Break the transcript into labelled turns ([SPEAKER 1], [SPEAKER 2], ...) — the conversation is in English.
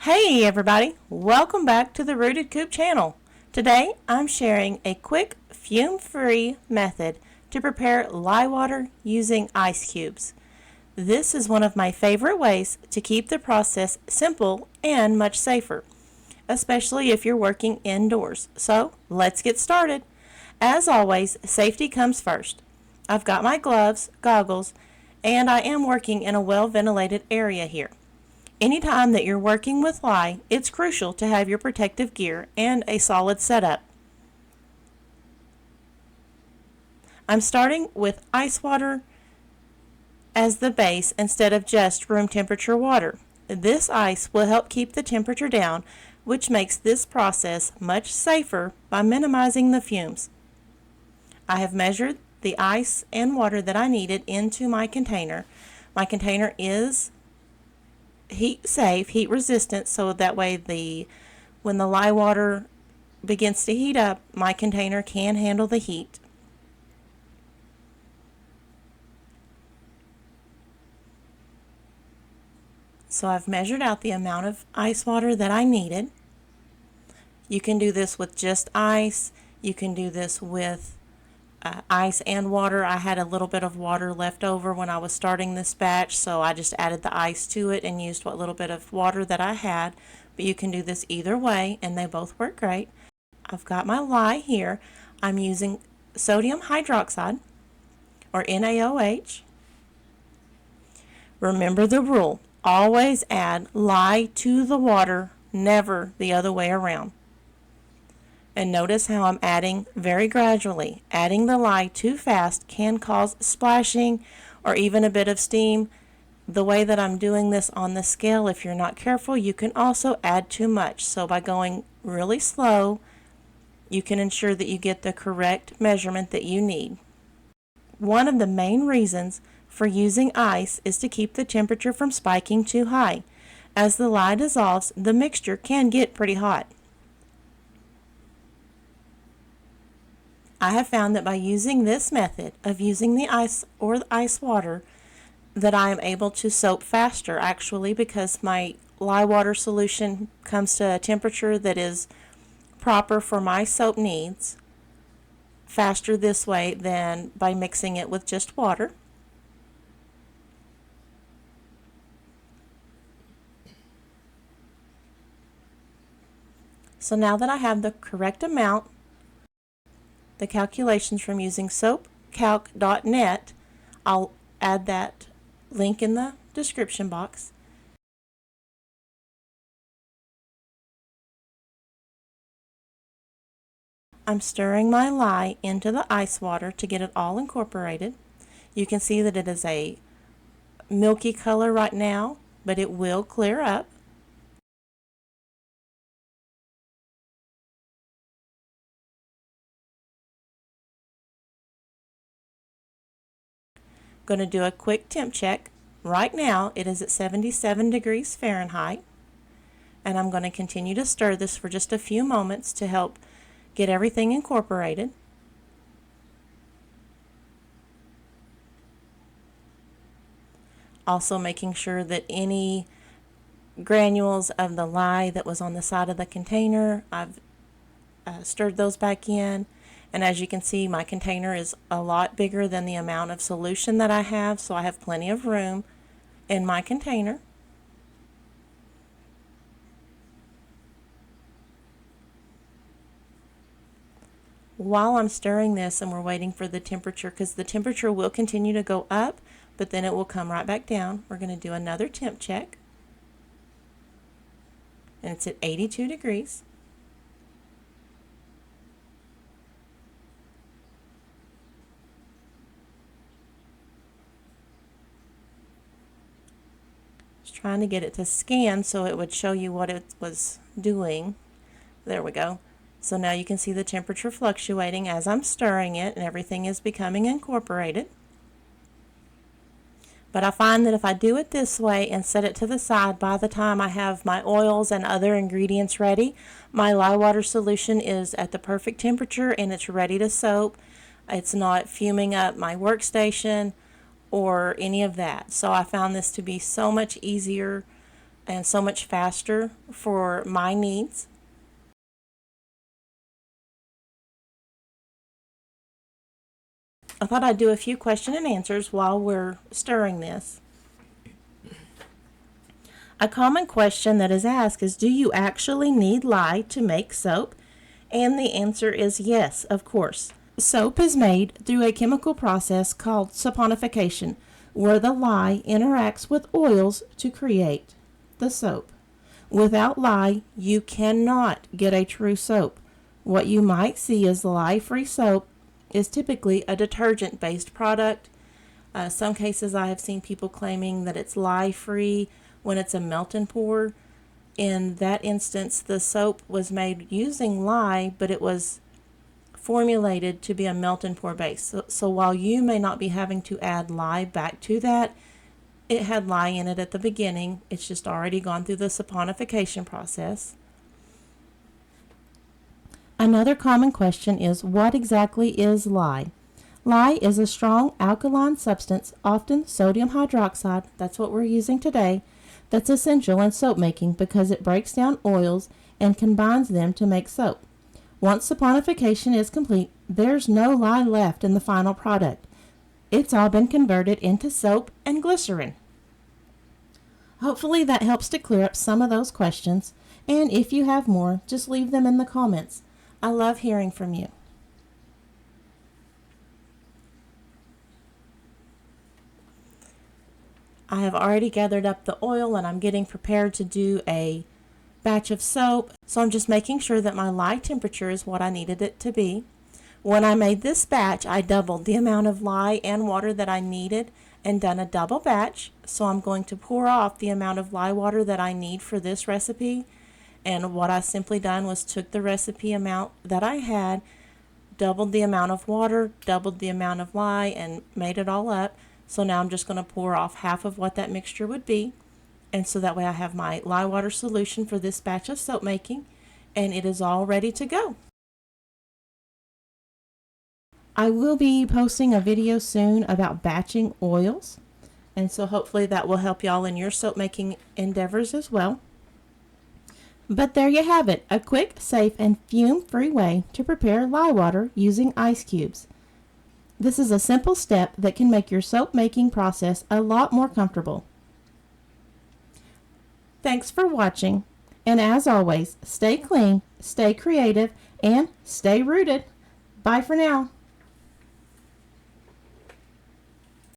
[SPEAKER 1] Hey everybody, welcome back to the Rooted Coop channel. Today I'm sharing a quick fume-free method to prepare lye water using ice cubes. This is one of my favorite ways to keep the process simple and much safer, especially if you're working indoors. So let's get started. As always, safety comes first. I've got my gloves, goggles, and I am working in a well-ventilated area here. Anytime that you're working with lye, it's crucial to have your protective gear and a solid setup. I'm starting with ice water as the base instead of just room temperature water. This ice will help keep the temperature down, which makes this process much safer by minimizing the fumes. I have measured the ice and water that I needed into my container. My container is heat safe, heat resistant, so that way when the lye water begins to heat up, my container can handle the heat. So I've measured out the amount of ice water that I needed. You can do this with just ice. You can do this with ice and water. I had a little bit of water left over when I was starting this batch, so I just added the ice to it and used what little bit of water that I had. But you can do this either way, and they both work great. I've got my lye here. I'm using sodium hydroxide, or NaOH. Remember the rule. Always add lye to the water, never the other way around. And notice how I'm adding very gradually. Adding the lye too fast can cause splashing or even a bit of steam. The way that I'm doing this on the scale, if you're not careful, you can also add too much. So by going really slow, you can ensure that you get the correct measurement that you need. One of the main reasons for using ice is to keep the temperature from spiking too high. As the lye dissolves, the mixture can get pretty hot. I have found that by using this method of using the ice or the ice water that I am able to soap faster, actually, because my lye water solution comes to a temperature that is proper for my soap needs, faster this way than by mixing it with just water. So now that I have the correct amount, the calculations from using soapcalc.net, I'll add that link in the description box. I'm stirring my lye into the ice water to get it all incorporated. You can see that it is a milky color right now, but it will clear up. Going to do a quick temp check. Right now it is at 77 degrees Fahrenheit, and I'm going to continue to stir this for just a few moments to help get everything incorporated. Also making sure that any granules of the lye that was on the side of the container, I've stirred those back in. And as you can see, my container is a lot bigger than the amount of solution that I have, so I have plenty of room in my container. While I'm stirring this and we're waiting for the temperature, because the temperature will continue to go up, but then it will come right back down, we're going to do another temp check. And it's at 82 degrees. Trying to get it to scan so it would show you what it was doing. There we go. So now you can see the temperature fluctuating as I'm stirring it, and everything is becoming incorporated. But I find that if I do it this way and set it to the side, by the time I have my oils and other ingredients ready, my lye water solution is at the perfect temperature and it's ready to soap. It's not fuming up my workstation or any of that. So I found this to be so much easier and so much faster for my needs. I thought I'd do a few question and answers while we're stirring this. A common question that is asked is, do you actually need lye to make soap? And the answer is yes, of course. Soap is made through a chemical process called saponification, where the lye interacts with oils to create the soap. Without lye, you cannot get a true soap. What you might see as lye-free soap is typically a detergent-based product. Some cases I have seen people claiming that it's lye-free when it's a melt and pour. In that instance, the soap was made using lye, but it was formulated to be a melt and pour base. So while you may not be having to add lye back to that, it had lye in it at the beginning. It's just already gone through the saponification process. Another common question is, what exactly is lye? Lye is a strong alkaline substance, often sodium hydroxide, that's what we're using today, that's essential in soap making because it breaks down oils and combines them to make soap. Once saponification is complete, there's no lye left in the final product. It's all been converted into soap and glycerin. Hopefully that helps to clear up some of those questions, and if you have more, just leave them in the comments. I love hearing from you. I have already gathered up the oil and I'm getting prepared to do a batch of soap, so I'm just making sure that my lye temperature is what I needed it to be. When I made this batch, I doubled the amount of lye and water that I needed and done a double batch, so I'm going to pour off the amount of lye water that I need for this recipe. And what I simply done was took the recipe amount that I had, doubled the amount of water, doubled the amount of lye, and made it all up. So now I'm just going to pour off half of what that mixture would be. And so that way I have my lye water solution for this batch of soap making, and it is all ready to go. I will be posting a video soon about batching oils, and so hopefully that will help y'all in your soap making endeavors as well. But there you have it, a quick, safe, and fume-free way to prepare lye water using ice cubes. This is a simple step that can make your soap making process a lot more comfortable. Thanks for watching, and as always, stay clean, stay creative, and stay rooted. Bye for now.